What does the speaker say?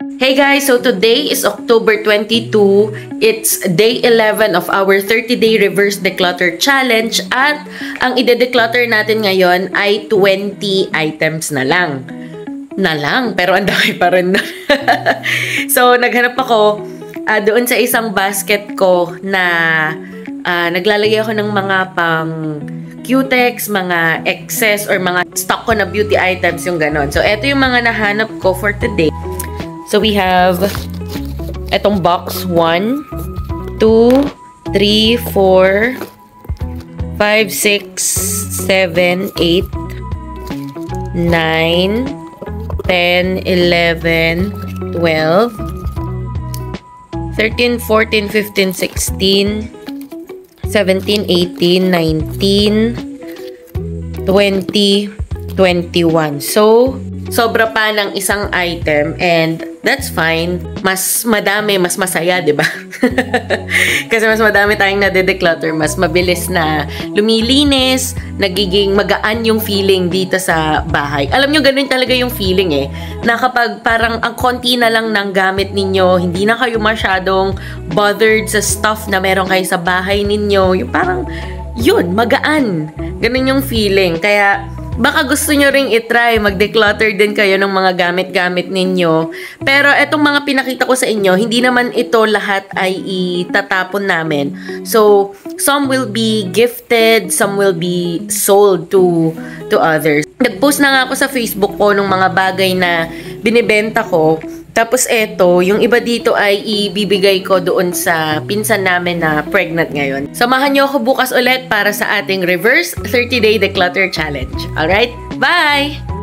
Hey guys, so today is October 22. It's day 11 of our 30-day reverse declutter challenge at ang ide-declutter natin ngayon ay 20 items na lang. Pero ang dami pa rin. So naghanap ako doon sa isang basket ko na naglalagay ako ng mga pang Q-Tex, mga excess or mga stock ko na beauty items, yung ganon. So eto yung mga nahanap ko for today. So we have etong box 1, 2, 3, 4, 5, 6, 7, 8, 9, 10, 11, 12, 13, 14, 15, 16, 17, 18, 19, 20, 21. So, sobra pa ng isang item and that's fine. Mas madami, mas masaya, di ba? Kasi mas madami tayong nade-declutter, mas mabilis na lumilinis, nagiging magaan yung feeling dito sa bahay. Alam nyo, ganun talaga yung feeling eh. Na kapag parang ang konti na lang ng gamit ninyo, hindi na kayo masyadong bothered sa stuff na meron kayo sa bahay ninyo. Yung parang, yun, magaan. Ganun yung feeling. Kaya, baka gusto nyo ring itry, mag-declutter din kayo ng mga gamit-gamit ninyo. Pero etong mga pinakita ko sa inyo, hindi naman ito lahat ay itatapon namin. So, some will be gifted, some will be sold to others. Nag-post na nga ako sa Facebook ko ng mga bagay na binibenta ko. Tapos eto, yung iba dito ay ibibigay ko doon sa pinsan namin na pregnant ngayon. Samahan niyo ako bukas ulit para sa ating reverse 30-day declutter challenge. Alright? Bye!